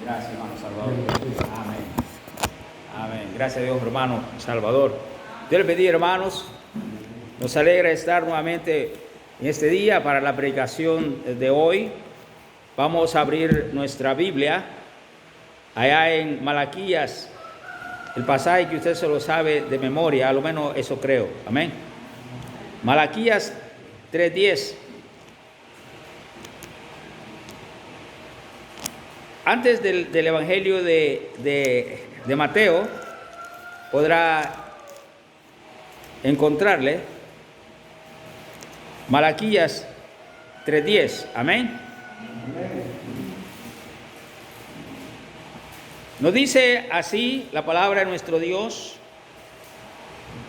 Gracias, hermano Salvador. Amén. Amén. Gracias a Dios, hermano Salvador. Dios les bendiga, hermanos. Nos alegra estar nuevamente en este día para la predicación de hoy. Vamos a abrir nuestra Biblia allá en Malaquías, el pasaje que usted se lo sabe de memoria, a lo menos eso creo. Amén. Malaquías 3:10. Antes del Evangelio de Mateo, podrá encontrarle Malaquías 3:10. Amén. Nos dice así la palabra de nuestro Dios,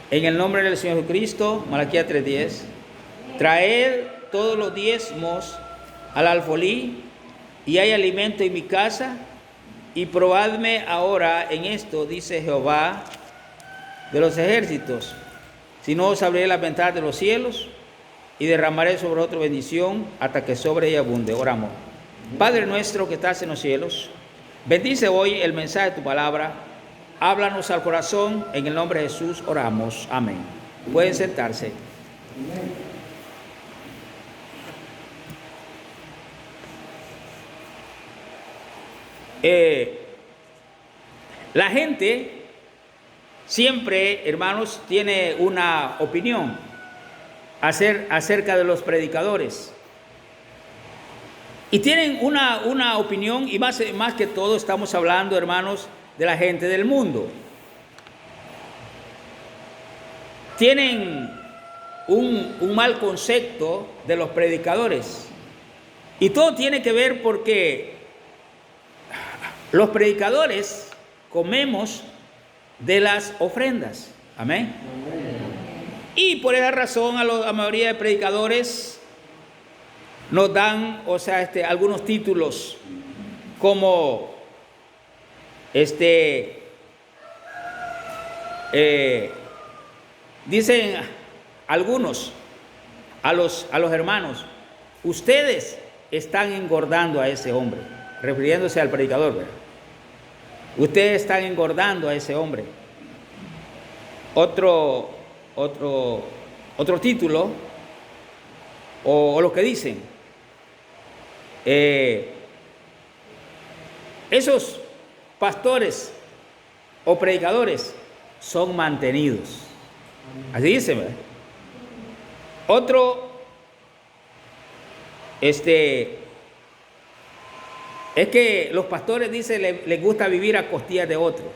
en el nombre del Señor Jesucristo, Malaquías 3:10. Traed todos los diezmos al alfolí, y hay alimento en mi casa, y probadme ahora en esto, dice Jehová de los ejércitos, si no os abriré las ventanas de los cielos y derramaré sobre vosotros bendición hasta que sobre y abunde. Oramos. Padre nuestro que estás en los cielos, bendice hoy el mensaje de tu palabra, háblanos al corazón, en el nombre de Jesús oramos. Amén. Pueden sentarse. Amén. La gente siempre, hermanos, tiene una opinión acerca de los predicadores. Y tienen una opinión, y más que todo estamos hablando, hermanos, de la gente del mundo. Tienen un mal concepto de los predicadores. Y todo tiene que ver porque los predicadores comemos de las ofrendas. Amén. Y por esa razón a la mayoría de predicadores nos dan, algunos títulos como dicen algunos a los hermanos: ustedes están engordando a ese hombre, refiriéndose al predicador, ¿verdad? Ustedes están engordando a ese hombre. Otro título, o lo que dicen, esos pastores o predicadores son mantenidos. Así dicen, ¿verdad? Otro, es que los pastores, dicen, les gusta vivir a costillas de otros.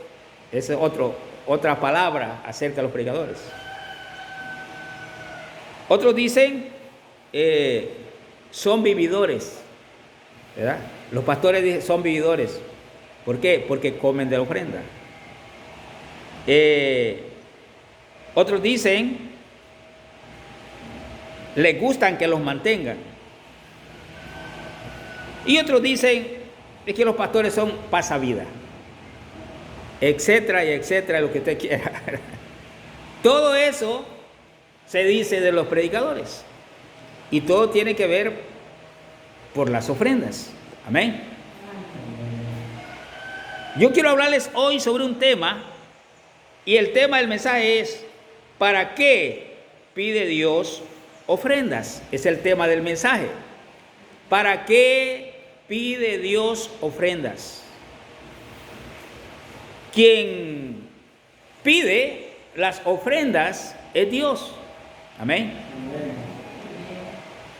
Esa es otra palabra acerca de los predicadores. Otros dicen, son vividores, ¿verdad? Los pastores dicen, son vividores. ¿Por qué? Porque comen de la ofrenda. Otros dicen, les gustan que los mantengan. Y otros dicen, es que los pastores son pasavida, etcétera y etcétera, lo que usted quiera. Todo eso se dice de los predicadores, y todo tiene que ver por las ofrendas. Amén. Yo quiero hablarles hoy sobre un tema, y el tema del mensaje es: ¿para qué pide Dios ofrendas? Es el tema del mensaje. ¿Para qué pide Dios ofrendas? Quien pide las ofrendas es Dios. Amén. Amén.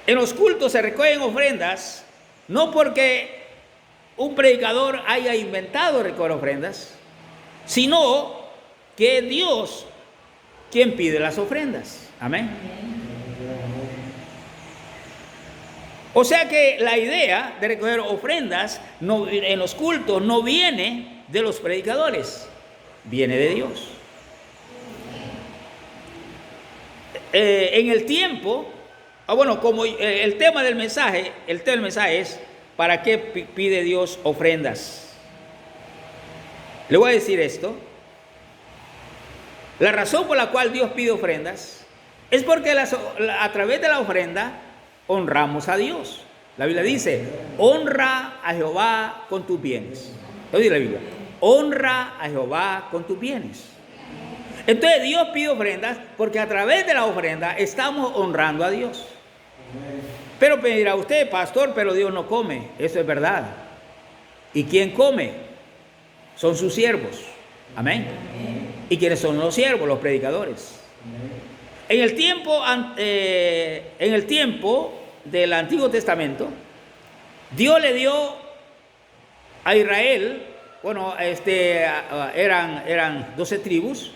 En los cultos se recogen ofrendas, no porque un predicador haya inventado recoger ofrendas, sino que es Dios quien pide las ofrendas. Amén. O sea que la idea de recoger ofrendas en los cultos no viene de los predicadores, viene de Dios. En el tiempo, como el tema del mensaje es: ¿para qué pide Dios ofrendas? Le voy a decir esto. La razón por la cual Dios pide ofrendas es porque a través de la ofrenda honramos a Dios. La Biblia dice, honra a Jehová con tus bienes. ¿Qué dice la Biblia? Honra a Jehová con tus bienes. Entonces Dios pide ofrendas porque a través de la ofrenda estamos honrando a Dios. Pero me dirá usted, pastor, pero Dios no come. Eso es verdad. ¿Y quién come? Son sus siervos. Amén. ¿Y quiénes son los siervos? Los predicadores. En el tiempo del Antiguo Testamento, Dios le dio a Israel, bueno, eran 12 tribus,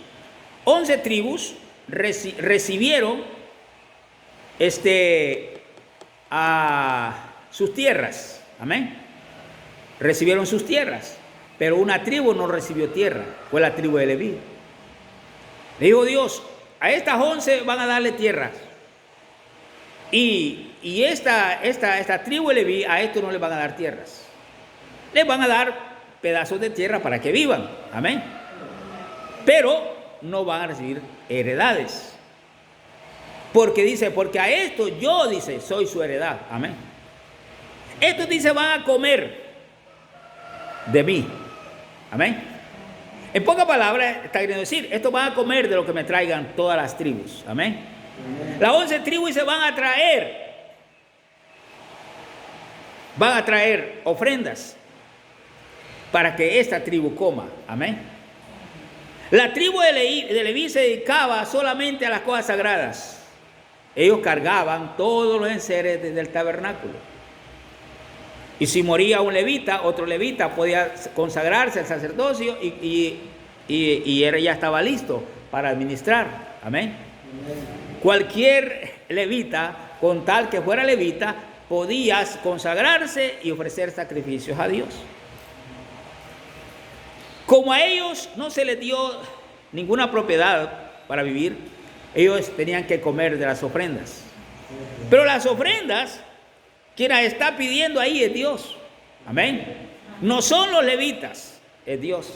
11 tribus recibieron a sus tierras. Amén. Recibieron sus tierras, pero una tribu no recibió tierra, fue la tribu de Leví. Le dijo Dios, a estas 11 van a darle tierras. Y esta tribu de Leví, a esto no les van a dar tierras. Les van a dar pedazos de tierra para que vivan. Amén. Pero no van a recibir heredades. Porque dice, porque a esto yo, dice, soy su heredad. Amén. Estos dice, van a comer de mí. Amén. En pocas palabras está queriendo decir, estos van a comer de lo que me traigan todas las tribus. Amén. Las 11 tribus se van a traer ofrendas para que esta tribu coma. Amén. La tribu de Leví se dedicaba solamente a las cosas sagradas. Ellos cargaban todos los enseres del tabernáculo. Y si moría un levita, otro levita podía consagrarse al sacerdocio y él ya estaba listo para administrar. Amén. Cualquier levita, con tal que fuera levita, podía consagrarse y ofrecer sacrificios a Dios. Como a ellos no se les dio ninguna propiedad para vivir, ellos tenían que comer de las ofrendas. Pero las ofrendas, quien las está pidiendo ahí es Dios. Amén. No son los levitas, es Dios.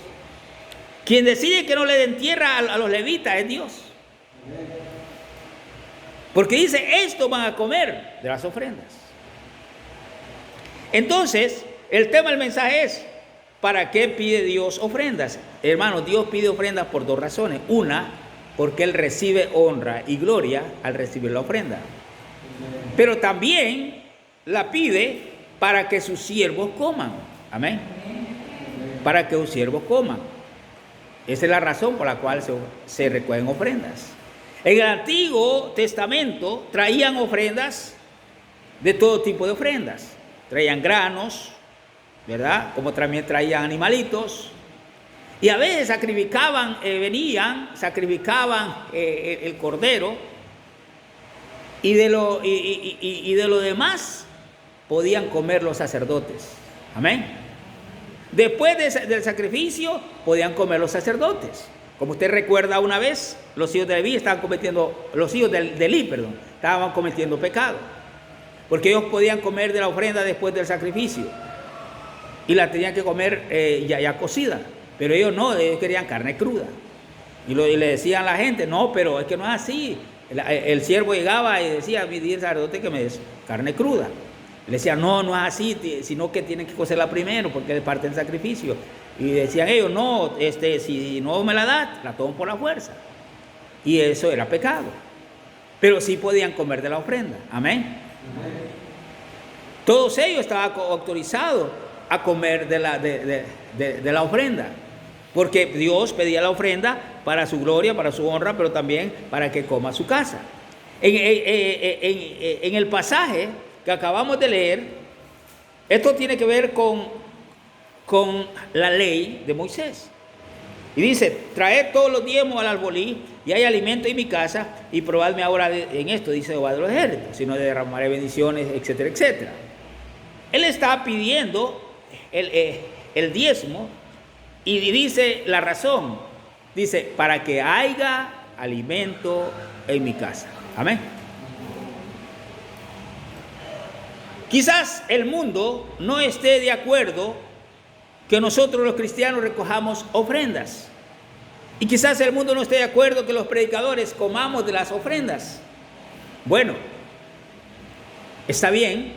Quien decide que no le den tierra a los levitas es Dios. Porque dice, estos van a comer de las ofrendas. Entonces, el tema del mensaje es, ¿para qué pide Dios ofrendas? Hermanos, Dios pide ofrendas por dos razones. Una, porque Él recibe honra y gloria al recibir la ofrenda. Pero también la pide para que sus siervos coman. Amén. Para que sus siervos coman. Esa es la razón por la cual se recogen ofrendas. En el Antiguo Testamento traían ofrendas de todo tipo de ofrendas. Traían granos, ¿verdad? Como también traían animalitos. Y a veces sacrificaban el cordero. Y de lo demás podían comer los sacerdotes. Amén. Después del sacrificio podían comer los sacerdotes. Como usted recuerda una vez, los hijos de Leví estaban cometiendo pecado. Porque ellos podían comer de la ofrenda después del sacrificio. Y la tenían que comer ya cocida. Pero ellos no, ellos querían carne cruda. Y le decían a la gente, no, pero es que no es así. El siervo llegaba y decía, mi sacerdote que me des carne cruda. Le decía, no es así, sino que tienen que cocerla primero porque es parte del sacrificio. Y decían ellos, no, si no me la das, la tomo por la fuerza. Y eso era pecado. Pero sí podían comer de la ofrenda. Amén. Amén. Todos ellos estaban autorizados a comer de la ofrenda. Porque Dios pedía la ofrenda para su gloria, para su honra, pero también para que coma su casa. En el pasaje que acabamos de leer, esto tiene que ver con la ley de Moisés. Y dice, traed todos los diezmos al alfolí y hay alimento en mi casa y probadme ahora en esto, dice Jehová de los ejércitos, si no derramaré bendiciones, etcétera, etcétera. Él está pidiendo el diezmo y dice la razón. Dice, para que haya alimento en mi casa. Amén. Quizás el mundo no esté de acuerdo que nosotros los cristianos recojamos ofrendas. Y quizás el mundo no esté de acuerdo que los predicadores comamos de las ofrendas. Bueno, está bien,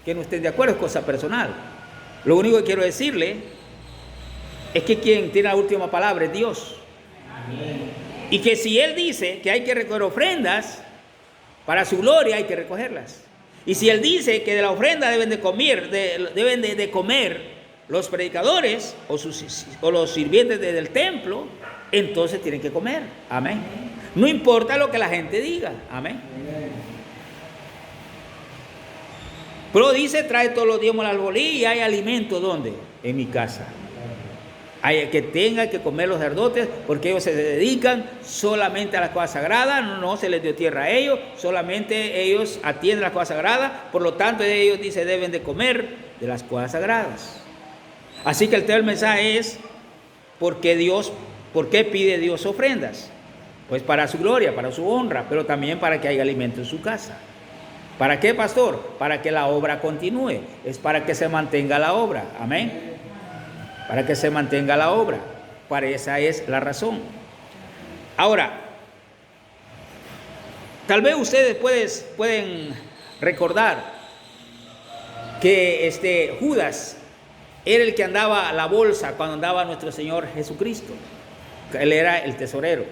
que no estén de acuerdo, es cosa personal. Lo único que quiero decirle es que quien tiene la última palabra es Dios. Amén. Y que si Él dice que hay que recoger ofrendas para su gloria, hay que recogerlas. Y si Él dice que de la ofrenda deben de comer los predicadores o los sirvientes del templo, entonces tienen que comer. Amén. No importa lo que la gente diga. Amén. Pero dice, trae todos los diezmos al alfolí y hay alimento, ¿dónde? En mi casa. Hay que tenga que comer los sacerdotes, porque ellos se dedican solamente a las cosas sagradas, no se les dio tierra a ellos, solamente ellos atienden las cosas sagradas, por lo tanto ellos dice deben de comer de las cosas sagradas. Así que el tema del mensaje es, ¿por qué pide Dios ofrendas? Pues para su gloria, para su honra, pero también para que haya alimento en su casa. ¿Para qué, pastor? Para que la obra continúe, es para que se mantenga la obra, amén. Para que se mantenga la obra, para esa es la razón. Ahora, tal vez ustedes pueden recordar que Judas era el que andaba la bolsa cuando andaba nuestro Señor Jesucristo. Él era el tesorero.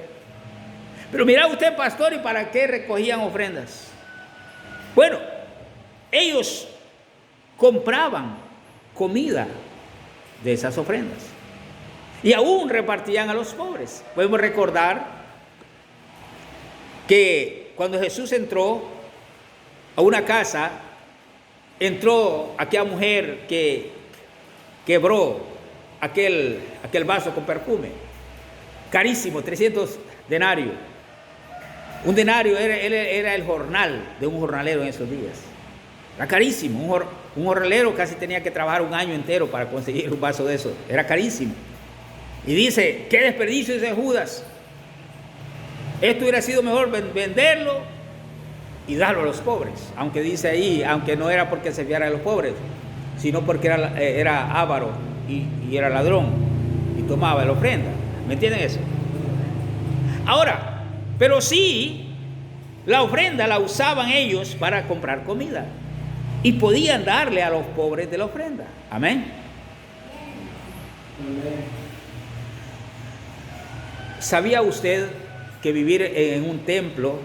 Pero mira usted, pastor, ¿y para qué recogían ofrendas? Bueno, ellos compraban comida de esas ofrendas y aún repartían a los pobres. Podemos recordar que cuando Jesús entró a una casa, entró aquella mujer que quebró aquel vaso con perfume, carísimo, 300 denarios. Un denario era el jornal de un jornalero en esos días. Era carísimo. Un jornalero casi tenía que trabajar un año entero para conseguir un vaso de eso. Era carísimo. Y dice, qué desperdicio ese Judas. Esto hubiera sido mejor venderlo y darlo a los pobres. Aunque dice ahí, aunque no era porque se fiara de los pobres, sino porque era avaro y era ladrón y tomaba la ofrenda. ¿Me entienden eso? Ahora, pero sí, la ofrenda la usaban ellos para comprar comida y podían darle a los pobres de la ofrenda. Amén. ¿Sabía usted que vivir en un templo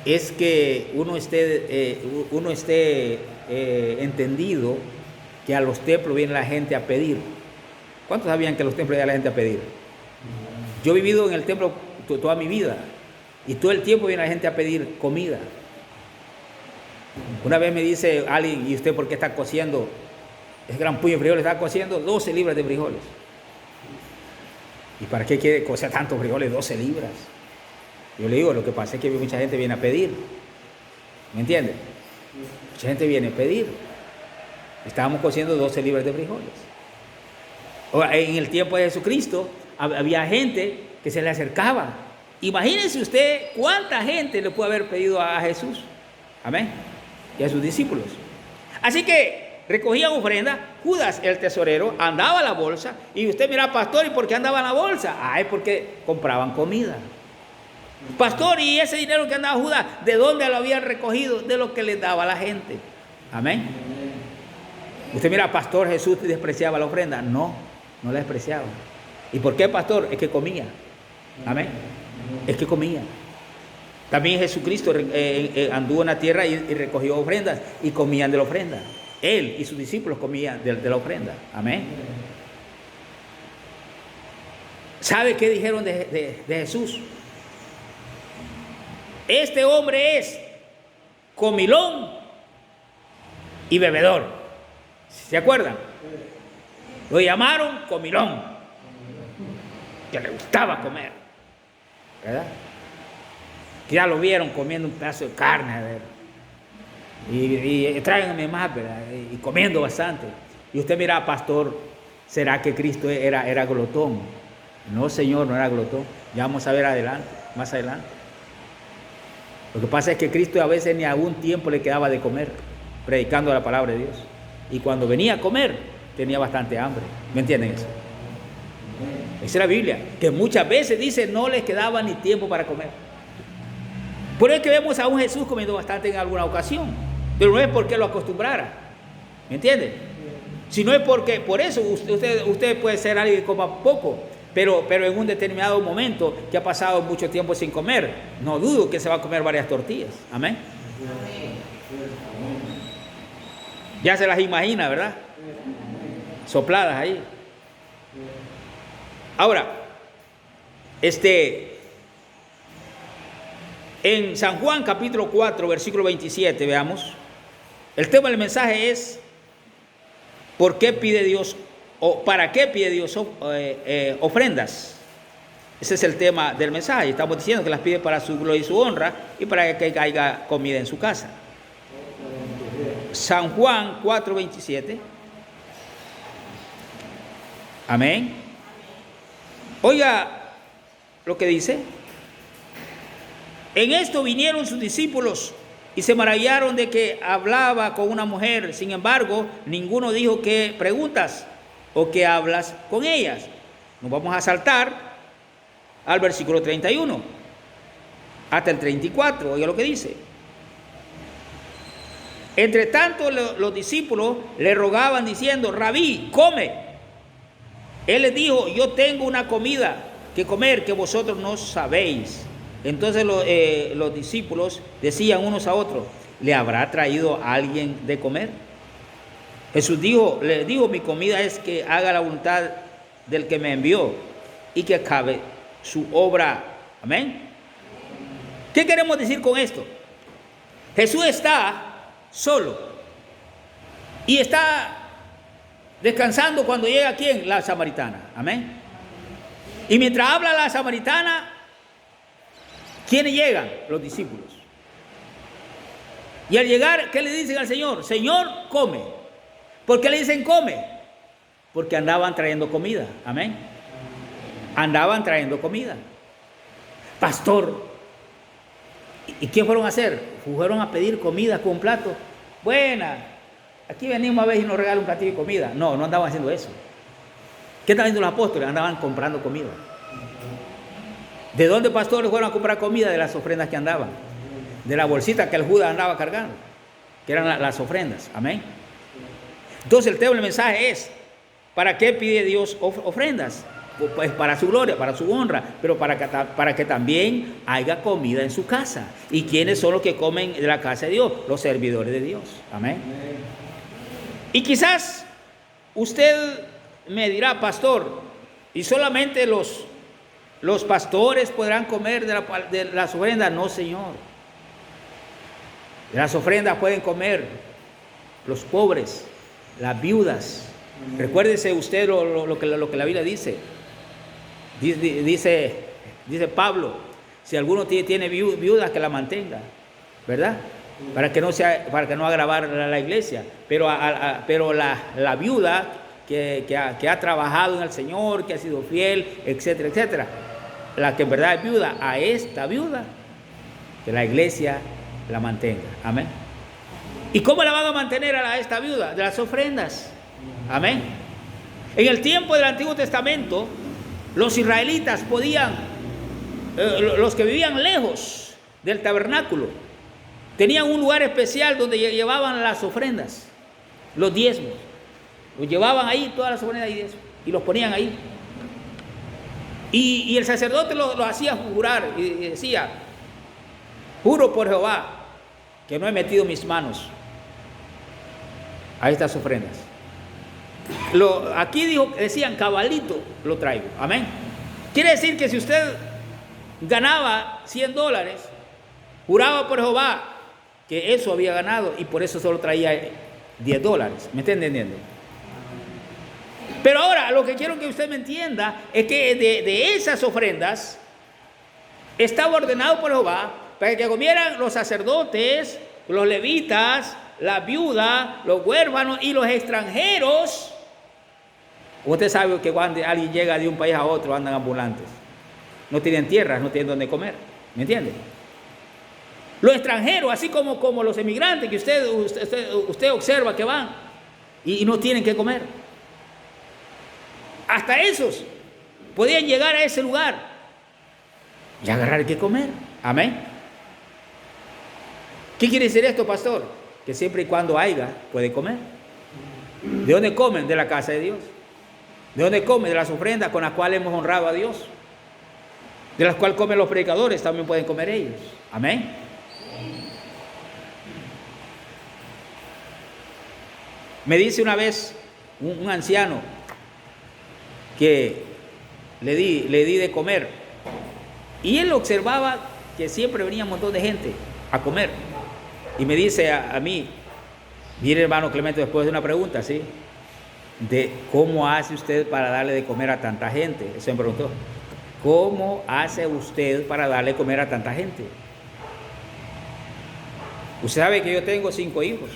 es que uno esté entendido que a los templos viene la gente a pedir? ¿Cuántos sabían que a los templos viene la gente a pedir? Yo he vivido en el templo toda mi vida y todo el tiempo viene la gente a pedir comida. Una vez me dice alguien, ¿y usted por qué está cociendo ese gran puño de frijoles? Está cociendo 12 libras de frijoles. ¿Y para qué quiere cocer tantos frijoles, 12 libras? Yo le digo, lo que pasa es que mucha gente viene a pedir. ¿Me entiende? Mucha gente viene a pedir. Estábamos cociendo 12 libras de frijoles. Ahora, en el tiempo de Jesucristo había gente que se le acercaba. Imagínense usted cuánta gente le puede haber pedido a Jesús. Amén. Y a sus discípulos. Así que recogían ofrenda. Judas, el tesorero, andaba a la bolsa. Y usted mira, pastor, ¿y por qué andaba en la bolsa? Es porque compraban comida. Pastor, ¿y ese dinero que andaba Judas, de dónde lo habían recogido? De lo que les daba a la gente. Amén. Usted mira, pastor, Jesús despreciaba la ofrenda. No la despreciaba. ¿Y por qué, pastor? Es que comía. Amén. Es que comía. También Jesucristo anduvo en la tierra y recogió ofrendas y comían de la ofrenda. Él y sus discípulos comían de la ofrenda. Amén. ¿Sabe qué dijeron de Jesús? Este hombre es comilón y bebedor. ¿Se acuerdan? Lo llamaron comilón, que le gustaba comer, ¿verdad? Que ya lo vieron comiendo un pedazo de carne, y tráiganme más, ¿verdad? Y comiendo bastante. Y usted mira, pastor, ¿será que Cristo era glotón? No, Señor, no era glotón. Ya vamos a ver más adelante. Lo que pasa es que Cristo a veces ni a un tiempo le quedaba de comer, predicando la palabra de Dios. Y cuando venía a comer, tenía bastante hambre. ¿Me entienden eso? Esa es la Biblia, que muchas veces dice no les quedaba ni tiempo para comer. Por eso es que vemos a un Jesús comiendo bastante en alguna ocasión. Pero no es porque lo acostumbrara. ¿Me entiende? Si no es porque, por eso usted puede ser alguien que coma poco, pero en un determinado momento que ha pasado mucho tiempo sin comer, no dudo que se va a comer varias tortillas. Amén. Ya se las imagina, ¿verdad? Sopladas ahí. Ahora, en San Juan capítulo 4, versículo 27, veamos. El tema del mensaje es ¿por qué pide Dios o para qué pide Dios ofrendas? Ese es el tema del mensaje. Estamos diciendo que las pide para su gloria y su honra y para que haya comida en su casa. San Juan 4, 27. Amén. Oiga lo que dice. En esto vinieron sus discípulos y se maravillaron de que hablaba con una mujer. Sin embargo, ninguno dijo qué preguntas o qué hablas con ellas. Nos vamos a saltar al versículo 31 hasta el 34. Oiga lo que dice. Entre tanto, los discípulos le rogaban diciendo: Rabí, come. Él les dijo: yo tengo una comida que comer que vosotros no sabéis. Entonces los discípulos decían unos a otros: ¿le habrá traído alguien de comer? Jesús les dijo: mi comida es que haga la voluntad del que me envió y que acabe su obra. Amén. ¿Qué queremos decir con esto? Jesús está solo y está descansando cuando llega ¿quién? La samaritana. Amén. Y mientras habla la samaritana, ¿quiénes llegan? Los discípulos. Y al llegar, ¿qué le dicen al Señor? Señor, come. ¿Por qué le dicen come? Porque andaban trayendo comida. Amén. Andaban trayendo comida. Pastor, ¿y qué fueron a hacer? Fueron a pedir comida con un plato. Buena, aquí venimos a ver si nos regalan un platillo de comida. No, no andaban haciendo eso. ¿Qué estaban haciendo los apóstoles? Andaban comprando comida. ¿De dónde, pastores, fueron a comprar comida? De las ofrendas que andaban. De la bolsita que el Judas andaba cargando, que eran las ofrendas. Amén. Entonces el tema del mensaje es: ¿para qué pide Dios ofrendas? Pues para su gloria, para su honra, pero para que también haya comida en su casa. ¿Y quiénes son los que comen de la casa de Dios? Los servidores de Dios. Amén. Y quizás usted me dirá: pastor, ¿y solamente los pastores podrán comer de las ofrendas? No, Señor. De las ofrendas pueden comer los pobres, las viudas. Recuérdese usted lo que la Biblia dice. Dice Pablo: si alguno tiene viuda, que la mantenga, ¿verdad? Para que no agravar la iglesia. Pero la viuda que ha trabajado en el Señor, que ha sido fiel, etcétera, etcétera, la que en verdad es viuda, a esta viuda, que la iglesia la mantenga. Amén. ¿Y cómo la van a mantener a esta viuda? De las ofrendas. Amén. En el tiempo del Antiguo Testamento, los israelitas podían, los que vivían lejos del tabernáculo, tenían un lugar especial donde llevaban las ofrendas, los diezmos. Los llevaban ahí, todas las ofrendas y los ponían ahí. Y el sacerdote los hacía jurar y decía: juro por Jehová que no he metido mis manos a estas ofrendas. Aquí decían: cabalito lo traigo. Amén. Quiere decir que si usted ganaba $100, juraba por Jehová que eso había ganado y por eso solo traía $10. ¿Me está entendiendo? Pero ahora lo que quiero que usted me entienda es que de esas ofrendas estaba ordenado por Jehová para que comieran los sacerdotes, los levitas, la viuda, los huérfanos y los extranjeros. Usted sabe que cuando alguien llega de un país a otro andan ambulantes. No tienen tierras, no tienen donde comer. ¿Me entiende? Los extranjeros, así como los emigrantes que usted observa que van y no tienen que comer. Hasta esos podían llegar a ese lugar y agarrar que comer. Amén. ¿Qué quiere decir esto, pastor? que siempre y cuando haya, puede comer. ¿De dónde comen? De la casa de Dios. ¿De dónde comen? De las ofrendas con las cuales hemos honrado a Dios. De las cuales comen los predicadores, también pueden comer ellos. Amén. Me dice una vez un anciano que le di de comer, y él observaba que siempre venía un montón de gente a comer, y me dice a mí, mire hermano Clemente, después de una pregunta, ¿sí? De cómo hace usted para darle de comer a tanta gente. Eso me preguntó. ¿Cómo hace usted para darle de comer a tanta gente? Usted sabe que yo tengo 5 hijos.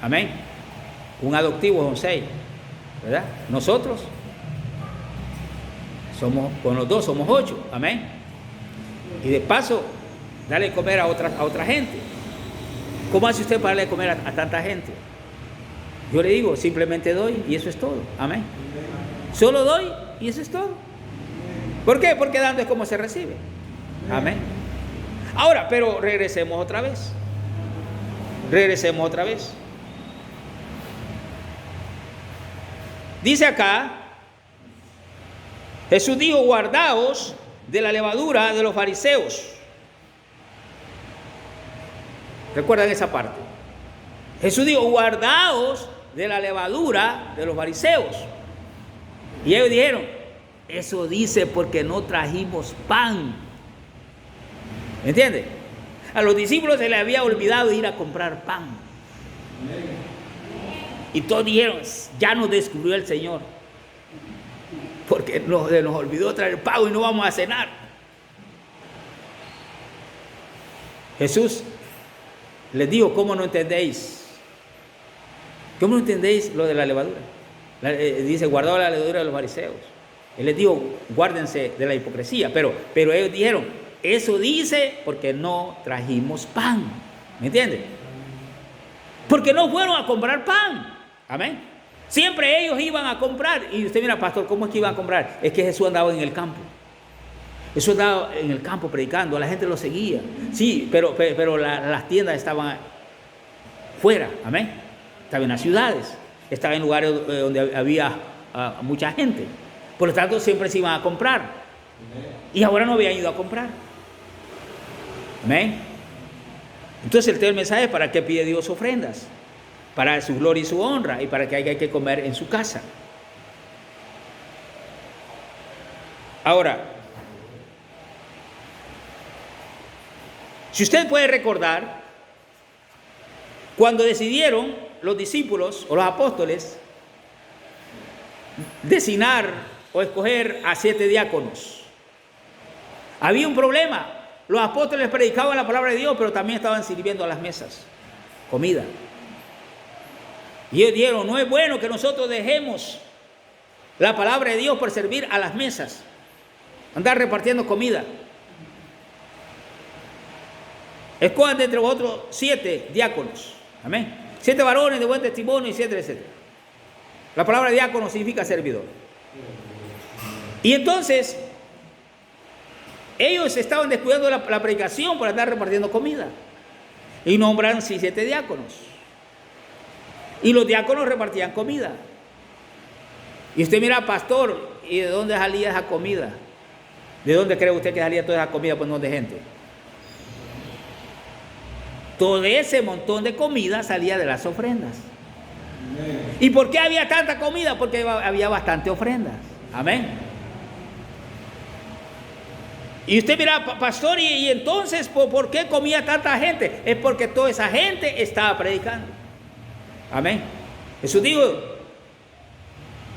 Amén. Un adoptivo son 6, ¿verdad? Nosotros somos, con los 2 somos 8. Amén. Y de paso, darle de comer a otra gente. ¿Cómo hace usted para darle de comer a tanta gente? Yo le digo, simplemente doy y eso es todo. Amén. Solo doy y eso es todo. ¿Por qué? Porque dando es como se recibe. Amén. Ahora, pero regresemos otra vez. Regresemos otra vez. Dice acá, Jesús dijo, guardaos de la levadura de los fariseos. ¿Recuerdan esa parte? Jesús dijo, guardaos de la levadura de los fariseos. Y ellos dijeron, eso dice porque no trajimos pan. ¿Me entiende? A los discípulos se les había olvidado ir a comprar pan. Y todos dijeron, ya nos descubrió el Señor, porque nos olvidó traer pan y no vamos a cenar. Jesús les dijo, ¿cómo no entendéis? ¿Cómo no entendéis lo de la levadura? Dice, guardado la levadura de los fariseos. Él les dijo, guárdense de la hipocresía. Pero ellos dijeron, eso dice porque no trajimos pan. ¿Me entiende? Porque no fueron a comprar pan. Amén. Siempre ellos iban a comprar. Y usted mira, pastor, ¿cómo es que iban a comprar? Es que Jesús andaba en el campo. Jesús andaba en el campo predicando. La gente lo seguía. Sí, pero las tiendas estaban fuera. Amén. Estaba en las ciudades. Estaba en lugares donde había mucha gente. Por lo tanto, siempre se iban a comprar. Y ahora no habían ido a comprar. Amén. Entonces el mensaje es: ¿para qué pide Dios ofrendas? Para su gloria y su honra, y para que haya que comer en su casa. Ahora, si usted puede recordar, cuando decidieron los discípulos o los apóstoles designar o escoger a 7 diáconos, había un problema. Los apóstoles predicaban la palabra de Dios, pero también estaban sirviendo a las mesas comida. Y ellos dijeron: no es bueno que nosotros dejemos la palabra de Dios por servir a las mesas, andar repartiendo comida. Escojan de entre vosotros 7 diáconos. Amén. 7 varones de buen testimonio, y 7, etc. La palabra diácono significa servidor. Y entonces ellos estaban descuidando la predicación por andar repartiendo comida. Y nombran 7 diáconos. Y los diáconos repartían comida. Y usted mira, pastor, ¿y de dónde salía esa comida? ¿De dónde cree usted que salía toda esa comida por un montón de gente? Todo ese montón de comida salía de las ofrendas. Amén. ¿Y por qué había tanta comida? Porque había bastante ofrendas. Amén. Y usted mira, pastor, y entonces, ¿por qué comía tanta gente? Es porque toda esa gente estaba predicando. Amén. Jesús dijo: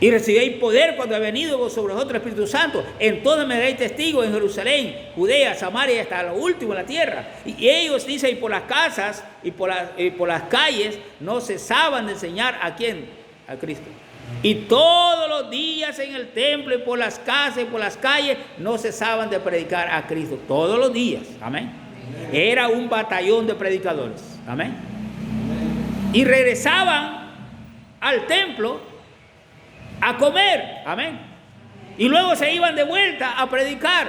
y recibiréis poder cuando ha venido sobre vosotros el Espíritu Santo. Entonces me daréis testigos en Jerusalén, Judea, Samaria, hasta lo último de la tierra. Y ellos dicen: y por las casas y por las calles no cesaban de enseñar ¿a quién? A Cristo. Y todos los días en el templo y por las casas y por las calles no cesaban de predicar a Cristo. Todos los días. Amén. Era un batallón de predicadores. Amén. Y regresaban al templo a comer. Amén. Y luego se iban de vuelta a predicar.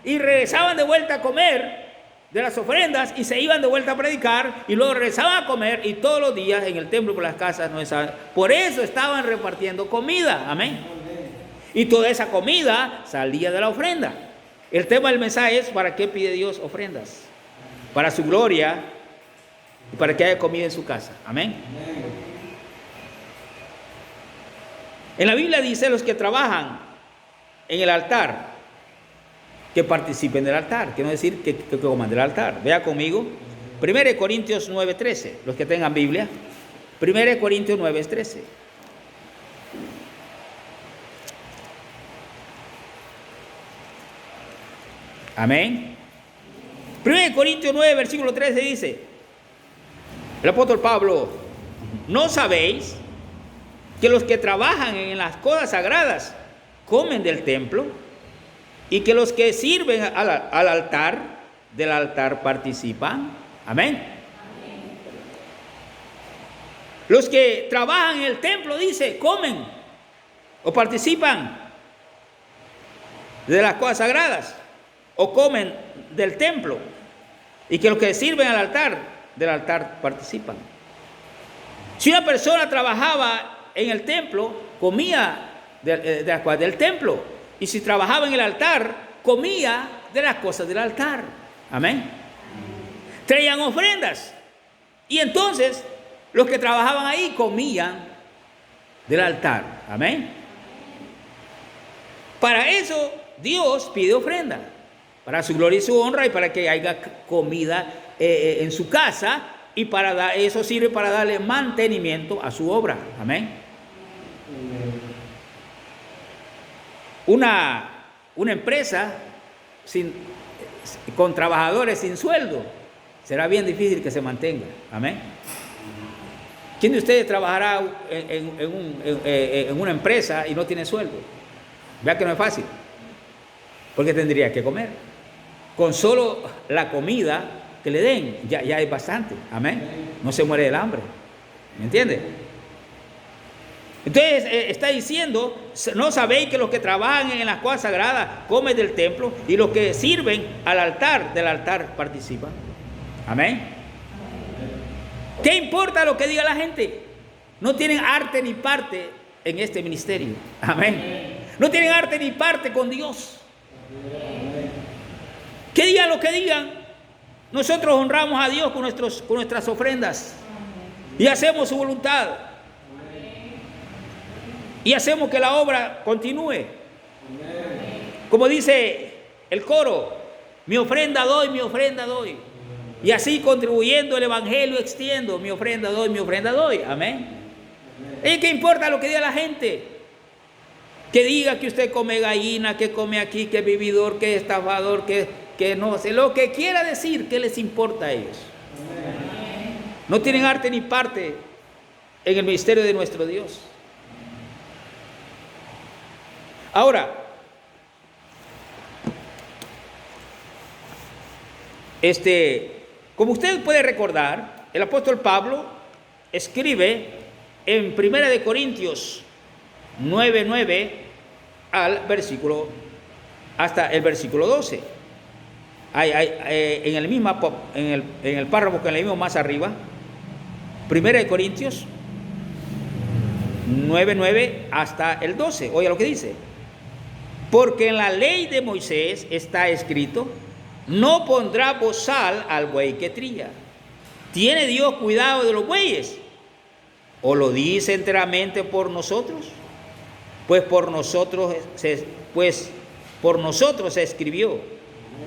Y regresaban de vuelta a comer. de las ofrendas y se iban de vuelta a predicar y luego regresaban a comer y todos los días en el templo por las casas no estaban. Por eso estaban repartiendo comida, amén. Y toda esa comida salía de la ofrenda. El tema del mensaje es: ¿para qué pide Dios ofrendas? Para su gloria y para que haya comida en su casa, amén. En la Biblia dice: los que trabajan en el altar, que participen del altar. Quiero decir que coman del altar. Vea conmigo 1 Corintios 9:13. Los que tengan Biblia, 1 Corintios 9:13. Amén. 1 Corintios 9, versículo 13 dice el apóstol Pablo: ¿no sabéis que los que trabajan en las cosas sagradas comen del templo, y que los que sirven al altar, del altar participan? Amén. Los que trabajan en el templo, dice, comen o participan de las cosas sagradas, o comen del templo, y que los que sirven al altar, del altar participan. Si una persona trabajaba en el templo, comía de las cosas del templo. Y si trabajaba en el altar, comía de las cosas del altar. Amén. Traían ofrendas. Y entonces, los que trabajaban ahí comían del altar. Amén. Para eso, Dios pide ofrenda. Para su gloria y su honra, y para que haya comida en su casa. Y eso sirve para darle mantenimiento a su obra. Amén. Una empresa con trabajadores sin sueldo, será bien difícil que se mantenga. Amén. ¿Quién de ustedes trabajará en una empresa y no tiene sueldo? Vea que no es fácil, porque tendría que comer. Con solo la comida que le den, ya es bastante. Amén. No se muere del hambre. ¿Me entiende? Entonces está diciendo: ¿no sabéis que los que trabajan en las cosas sagradas comen del templo, y los que sirven al altar, del altar participan? Amén. ¿Qué importa lo que diga la gente? No tienen arte ni parte en este ministerio. Amén. No tienen arte ni parte con Dios. Que digan lo que digan, nosotros honramos a Dios con nuestras ofrendas y hacemos su voluntad. Y hacemos que la obra continúe. Como dice el coro: mi ofrenda doy, mi ofrenda doy. Y así, contribuyendo el evangelio, extiendo mi ofrenda doy, mi ofrenda doy. Amén. ¿Y qué importa lo que diga la gente? Que diga que usted come gallina, que come aquí, que es vividor, que es estafador, que no sé. Lo que quiera decir, ¿qué les importa a ellos? No tienen arte ni parte en el ministerio de nuestro Dios. Ahora, como usted puede recordar, el apóstol Pablo escribe en 1 Corintios 9:9 hasta el versículo 12. En el párrafo que leímos más arriba, 1 Corintios 9:9 hasta el 12. Oiga lo que dice: porque en la ley de Moisés está escrito: no pondrá bozal al buey que trilla. ¿Tiene Dios cuidado de los bueyes? ¿O lo dice enteramente por nosotros? Pues por nosotros se escribió: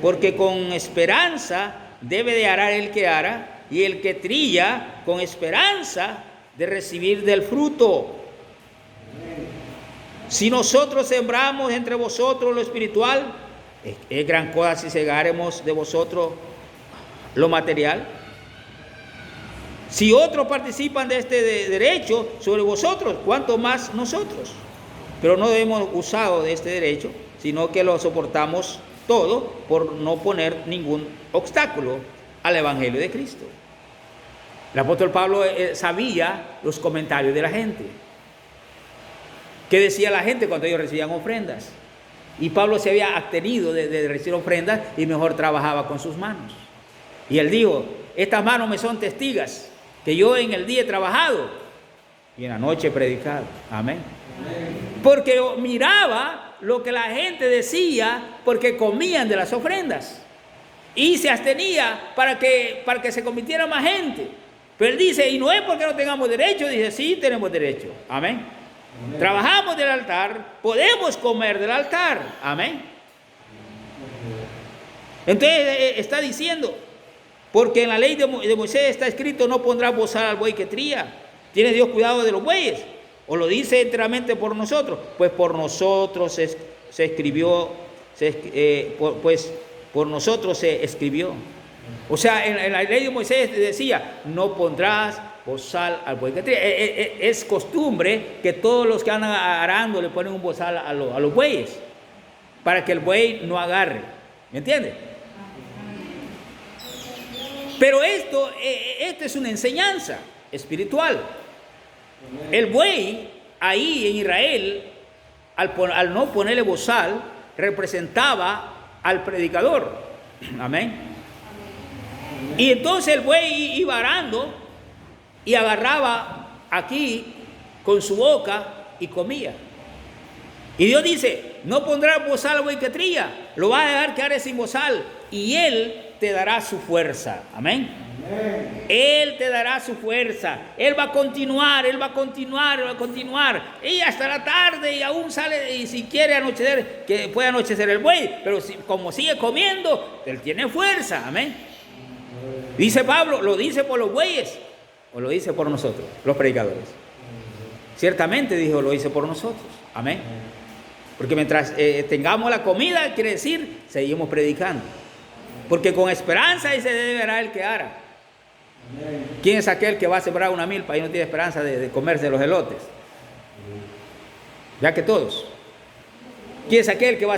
porque con esperanza debe de arar el que ara, y el que trilla con esperanza de recibir del fruto. Si nosotros sembramos entre vosotros lo espiritual, es gran cosa si segaremos de vosotros lo material. Si otros participan de este derecho sobre vosotros, ¿cuánto más nosotros? Pero no hemos usado de este derecho, sino que lo soportamos todo por no poner ningún obstáculo al evangelio de Cristo. El apóstol Pablo sabía los comentarios de la gente. ¿Qué decía la gente cuando ellos recibían ofrendas? Y Pablo se había abstenido de recibir ofrendas y mejor trabajaba con sus manos. Y él dijo, estas manos me son testigas, que yo en el día he trabajado y en la noche he predicado. Amén. Porque miraba lo que la gente decía, porque comían de las ofrendas. Y se abstenía para que se convirtiera más gente. Pero él dice, y no es porque no tengamos derecho, dice, sí tenemos derecho. Amén. Trabajamos del altar, podemos comer del altar. Amén. Entonces está diciendo, porque en la ley de Moisés está escrito, no pondrás bozal al buey que tría. ¿Tiene Dios cuidado de los bueyes? ¿O lo dice enteramente por nosotros? Pues por nosotros se escribió, por nosotros se escribió. O sea, en la ley de Moisés decía, no pondrás bozal al buey que tría. Es costumbre que todos los que andan arando le ponen un bozal a los bueyes, para que el buey no agarre. ¿Me entiendes? Pero esto es una enseñanza espiritual. El buey ahí en Israel, al no ponerle bozal, representaba al predicador. Amén. Y entonces el buey iba arando y agarraba aquí con su boca y comía. Y Dios dice, no pondrá bozal al buey que trilla, lo va a dejar quedar sin bozal y él te dará su fuerza. Amén. Amén. Él te dará su fuerza. Él va a continuar, él va a continuar, él va a continuar. Y hasta la tarde y aún sale, y si quiere anochecer, que puede anochecer el buey, pero como sigue comiendo, él tiene fuerza. Amén. Dice Pablo, ¿lo dice por los bueyes o lo dice por nosotros, los predicadores? Ciertamente dijo, lo dice por nosotros. Amén. Porque mientras tengamos la comida, quiere decir, seguimos predicando. Porque con esperanza y se deberá el que ara. ¿Quién es aquel que va a sembrar una milpa y no tiene esperanza de comerse los elotes? Ya que todos. ¿Quién es aquel que va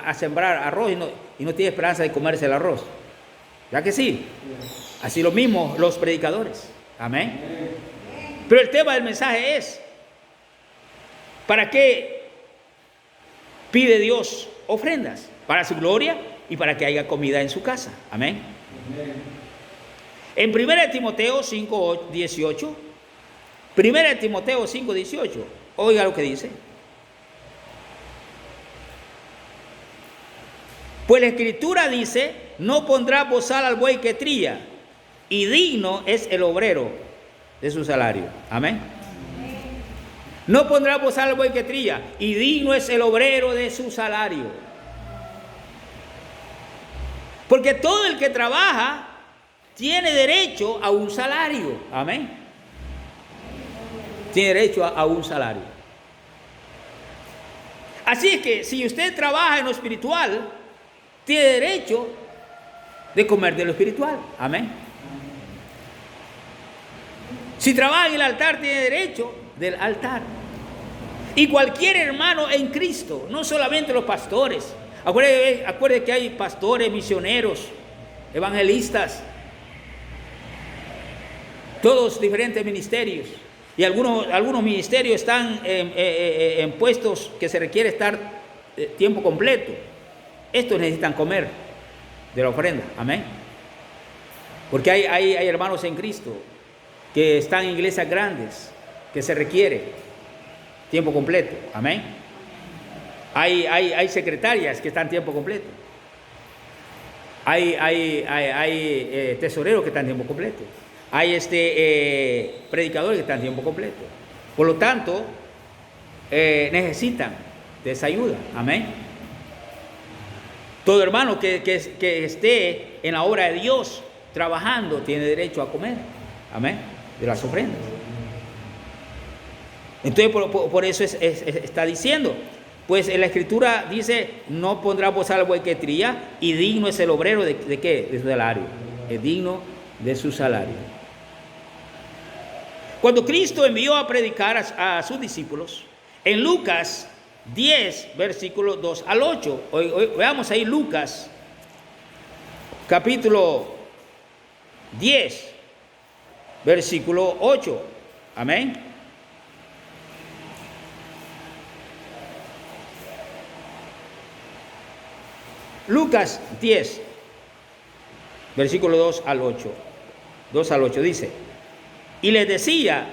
a sembrar arroz y no tiene esperanza de comerse el arroz? Ya que sí. Así lo mismo los predicadores. Amén. Pero el tema del mensaje es, ¿para qué pide Dios ofrendas? Para su gloria y para que haya comida en su casa. Amén. En 1 Timoteo 5:18, 1 Timoteo 5:18, oiga lo que dice. Pues la Escritura dice, no pondrá bozal al buey que trilla, y digno es el obrero de su salario. Amén. No pondrá bozal al buey que trilla, y digno es el obrero de su salario. Porque todo el que trabaja tiene derecho a un salario. Amén. Tiene derecho a un salario. Así es que si usted trabaja en lo espiritual, tiene derecho de comer de lo espiritual. Amén. Si trabaja en el altar, tiene derecho del altar. Y cualquier hermano en Cristo, no solamente los pastores. Acuérdate que hay pastores, misioneros, evangelistas, todos diferentes ministerios. Y algunos ministerios están en puestos que se requiere estar tiempo completo. Estos necesitan comer de la ofrenda. Amén. Porque hay hermanos en Cristo que están en iglesias grandes, que se requiere tiempo completo. Amén. Hay secretarias que están tiempo completo. Hay tesoreros que están tiempo completo. Hay predicadores que están tiempo completo. Por lo tanto, necesitan de esa ayuda. Amén. Todo hermano que esté en la obra de Dios trabajando tiene derecho a comer. Amén. De las ofrendas. Entonces, por eso está diciendo. Pues en la Escritura dice, no pondrá bozal al buey que trilla, y digno es el obrero ¿de qué? De su salario. Es digno de su salario. Cuando Cristo envió a predicar a sus discípulos, en Lucas 10, versículos 2 al 8, veamos ahí Lucas, capítulo 10, versículo 8. Amén. Lucas 10, versículo 2 al 8. 2 al 8 dice: y les decía,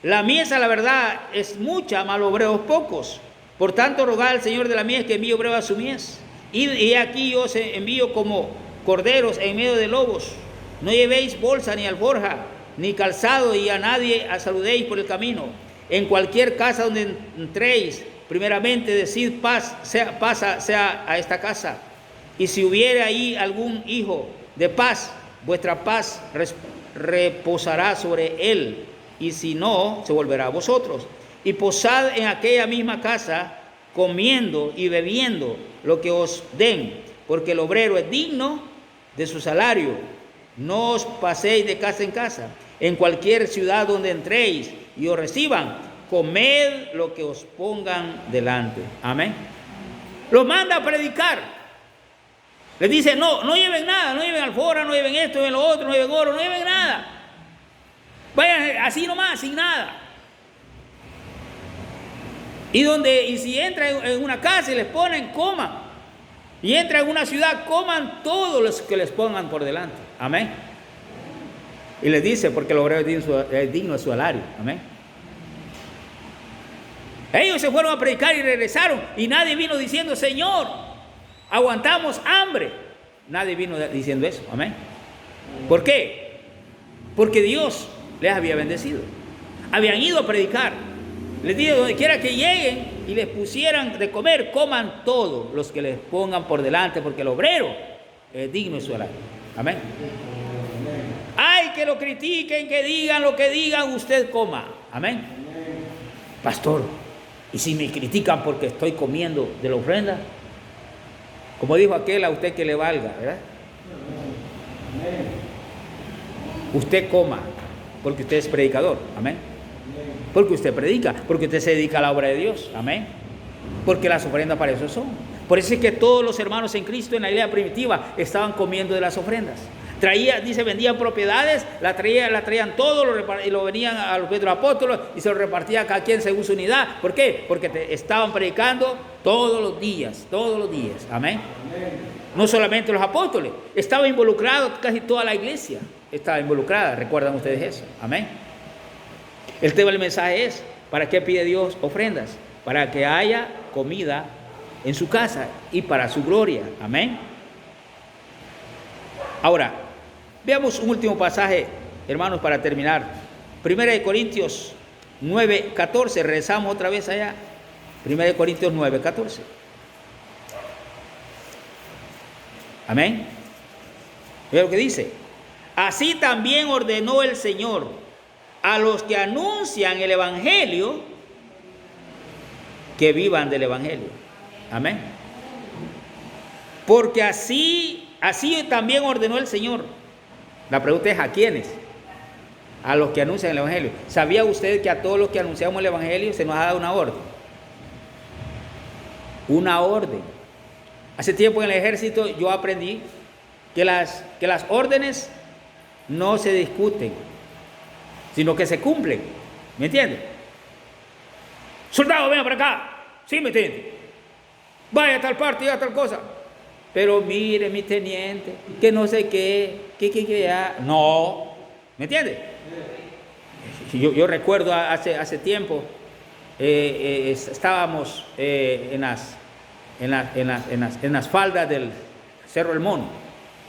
la mies, la verdad, es mucha, mas los obreros pocos. Por tanto, rogad al Señor de la mies que envíe obreros a su mies. Y aquí yo os envío como corderos en medio de lobos. No llevéis bolsa ni alforja, ni calzado, y a nadie saludéis por el camino. En cualquier casa donde entréis, primeramente decid paz sea a esta casa. Y si hubiere ahí algún hijo de paz, vuestra paz reposará sobre él, y si no, se volverá a vosotros. Y posad en aquella misma casa, comiendo y bebiendo lo que os den, porque el obrero es digno de su salario. No os paséis de casa en casa. En cualquier ciudad donde entréis y os reciban, comed lo que os pongan delante. Amén. Los manda a predicar. Les dice, no lleven nada, no lleven alforja, no lleven esto, no lleven lo otro, no lleven oro, no lleven nada. Vayan así nomás, sin nada. Y si entran en una casa y les ponen, coman. Y entran en una ciudad, coman todos los que les pongan por delante. Amén. Y les dice, porque el obrero es digno de su salario. Amén. Ellos se fueron a predicar y regresaron, y nadie vino diciendo, Señor, aguantamos hambre. Nadie vino diciendo eso. Amén. ¿Por qué? Porque Dios les había bendecido. Habían ido a predicar. Les digo, donde quiera que lleguen y les pusieran de comer, coman todos los que les pongan por delante, porque el obrero es digno de su salario. Amén. Ay, que lo critiquen, que digan lo que digan, usted coma. Amén. Pastor, ¿y si me critican porque estoy comiendo de la ofrenda? Como dijo aquel, a usted que le valga, ¿verdad? Usted coma, porque usted es predicador. Amén. Porque usted predica, porque usted se dedica a la obra de Dios. Amén. Porque las ofrendas para eso son. Por eso es que todos los hermanos en Cristo en la iglesia primitiva estaban comiendo de las ofrendas. Vendían propiedades, la traían todo, y lo venían a los apóstoles y se lo repartían a cada quien según su unidad. ¿Por qué? Porque estaban predicando todos los días. Amén. No solamente los apóstoles, estaba involucrado casi toda la iglesia. Estaba involucrada, recuerdan ustedes eso. Amén. El tema del mensaje es, ¿para qué pide Dios ofrendas? Para que haya comida en su casa y para su gloria. Amén. Ahora, veamos un último pasaje, hermanos, para terminar. 1 Corintios 9:14, regresamos otra vez allá. 1 Corintios 9:14. Amén. Ve lo que dice. Así también ordenó el Señor a los que anuncian el Evangelio, que vivan del Evangelio. Amén. Porque así también ordenó el Señor. La pregunta es, ¿a quiénes? A los que anuncian el Evangelio. ¿Sabía usted que a todos los que anunciamos el Evangelio se nos ha dado una orden? Una orden. Hace tiempo en el ejército yo aprendí que las órdenes no se discuten, sino que se cumplen. ¿Me entiende? Soldado, venga para acá. ¿Sí me entiende? Vaya a tal parte y a tal cosa. Pero mire, mi teniente, que no sé qué, ya. No. ¿Me entiende? Yo recuerdo hace tiempo, estábamos en las faldas del Cerro del Mono.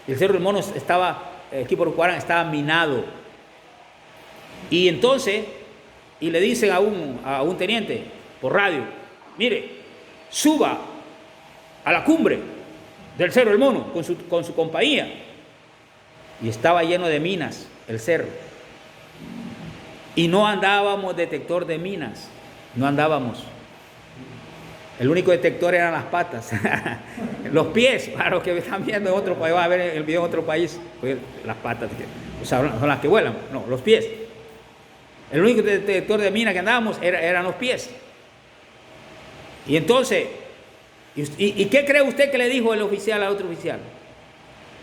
El Cerro del Mono estaba, aquí por Cuarán, estaba minado. Y entonces, le dicen a un teniente por radio, mire, suba a la cumbre del Cerro del Mono con su compañía. Y estaba lleno de minas el cerro. Y no andábamos detector de minas, no andábamos. El único detector eran las patas, los pies. Para los que están viendo en otro país, van a ver el video en otro país, las patas, o sea, son las que vuelan, no, los pies. El único detector de mina que andábamos eran los pies. Y entonces, ¿y qué cree usted que le dijo el oficial al otro oficial?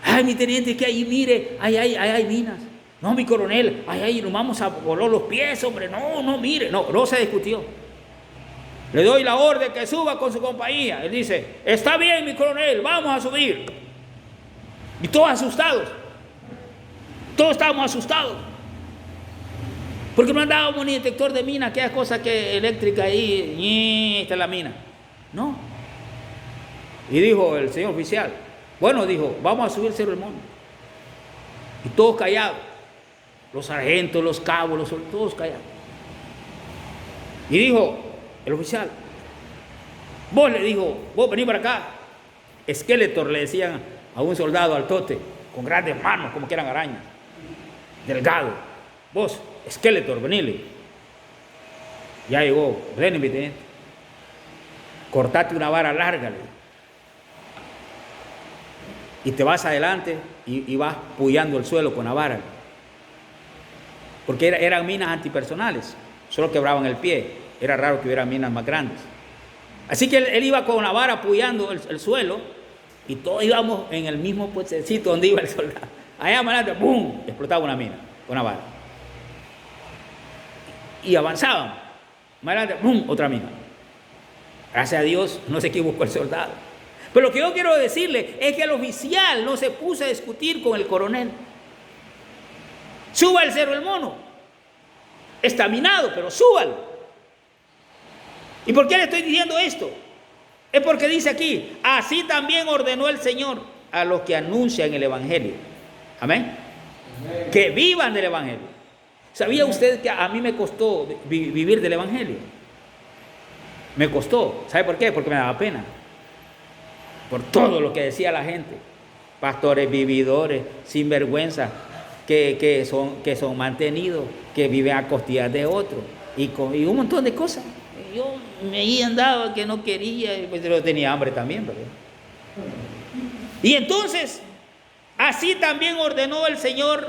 Ay, mi teniente, que ahí, mire, ahí hay minas. No, mi coronel, ahí nos vamos a volar los pies, hombre. No, mire. No se discutió. Le doy la orden que suba con su compañía. Él dice, está bien, mi coronel, vamos a subir. Y todos asustados. Todos estábamos asustados. Porque no andábamos ni detector de mina, aquella cosa que eléctrica ahí, y esta es la mina. No. Y dijo el señor oficial, bueno, dijo, vamos a subir Cerro del Mono. Y todos callados. Los sargentos, los cabos, todos callados. Y dijo el oficial, vos, le dijo, vos vení para acá. Skeletor le decían a un soldado altote, con grandes manos, como que eran arañas, delgado. Vos, Skeletor, venile. Ya llegó, ven, mi teniente. Cortate una vara larga, le dijo. Y te vas adelante y vas puyando el suelo con la vara. Porque eran minas antipersonales, solo quebraban el pie. Era raro que hubiera minas más grandes. Así que él iba con la vara puyando el suelo y todos íbamos en el mismo puestecito donde iba el soldado. Allá más adelante, ¡bum!, explotaba una mina con una vara. Y avanzaban. Más adelante, ¡bum!, otra mina. Gracias a Dios no se equivocó el soldado. Pero lo que yo quiero decirle es que el oficial no se puso a discutir con el coronel. Suba el Cerro del Mono. Está minado, pero súbalo. ¿Y por qué le estoy diciendo esto? Es porque dice aquí, así también ordenó el Señor a los que anuncian el Evangelio. Amén. Amén. Que vivan del Evangelio. ¿Sabía usted que a mí me costó vivir del Evangelio? Me costó. ¿Sabe por qué? Porque me daba pena. Por todo lo que decía la gente. Pastores vividores, sinvergüenza, que son mantenidos, que viven a costillas de otros. Y un montón de cosas. Yo me andaba que no quería, pues yo tenía hambre también, ¿verdad? Y entonces, así también ordenó el Señor,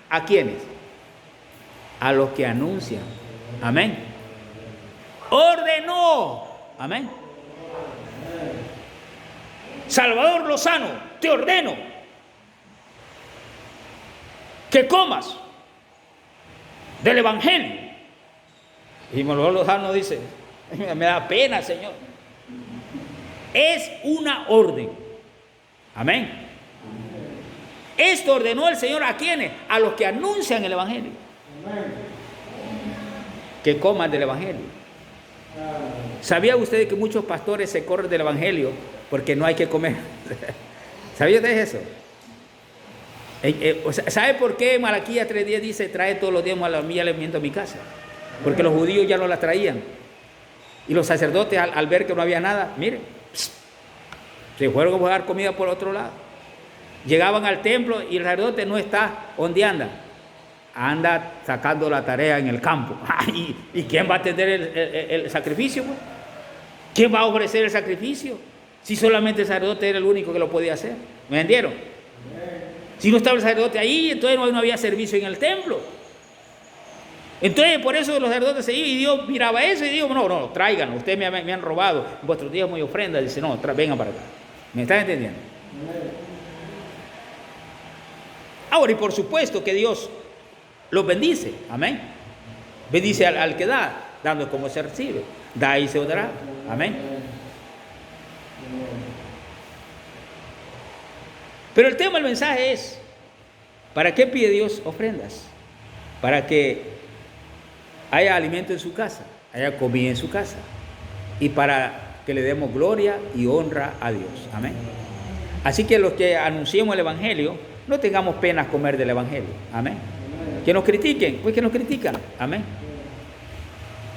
¿a quiénes? A los que anuncian. Amén. Ordenó. Amén. Salvador Lozano, te ordeno que comas del Evangelio. Y Salvador Lozano dice, me da pena, Señor. Es una orden. Amén. Esto ordenó el Señor, ¿a quiénes? A los que anuncian el Evangelio. Que coman del Evangelio. ¿Sabía usted que muchos pastores se corren del Evangelio porque no hay que comer? ¿Sabía usted eso? ¿Sabe por qué Malaquías 3:10 dice, trae todos los días a mí alimento a mi casa? Porque los judíos ya no la traían. Y los sacerdotes al ver que no había nada, miren, se fueron a buscar comida por otro lado. Llegaban al templo y el sacerdote no está donde anda sacando la tarea en el campo. ¿Y quién va a atender el sacrificio? Pues? ¿Quién va a ofrecer el sacrificio? Si solamente el sacerdote era el único que lo podía hacer. ¿Me entendieron? Si no estaba el sacerdote ahí, entonces no había servicio en el templo. Entonces por eso los sacerdotes se iban y Dios miraba eso y dijo, no, traigan, ustedes me han robado, en vuestros días muy ofrenda. Dice, no, vengan para acá. ¿Me están entendiendo? Ahora, y por supuesto que Dios los bendice, amén. Bendice al que da, dando como se recibe. Da y se dará, amén. Pero el tema del mensaje es, ¿para qué pide Dios ofrendas? Para que haya alimento en su casa, haya comida en su casa, y para que le demos gloria y honra a Dios, amén. Así que los que anunciemos el Evangelio, no tengamos pena comer del Evangelio, amén. Que nos critiquen, pues que nos critican, amén.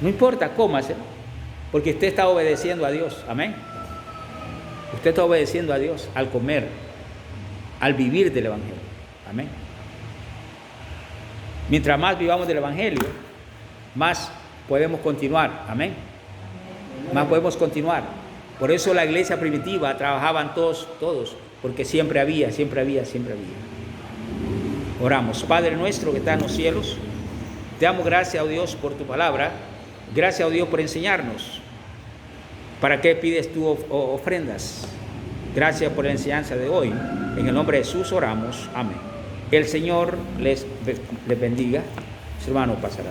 No importa, cómase, porque usted está obedeciendo a Dios, amén. Usted está obedeciendo a Dios al comer, al vivir del Evangelio, amén. Mientras más vivamos del Evangelio, más podemos continuar, amén. Más podemos continuar. Por eso la iglesia primitiva trabajaban todos, porque siempre había. Oramos. Padre nuestro que está en los cielos, te damos gracias, oh Dios, por tu palabra. Gracias, oh Dios, por enseñarnos. ¿Para qué pides tú ofrendas? Gracias por la enseñanza de hoy. En el nombre de Jesús oramos. Amén. El Señor les bendiga. Su hermano pasará.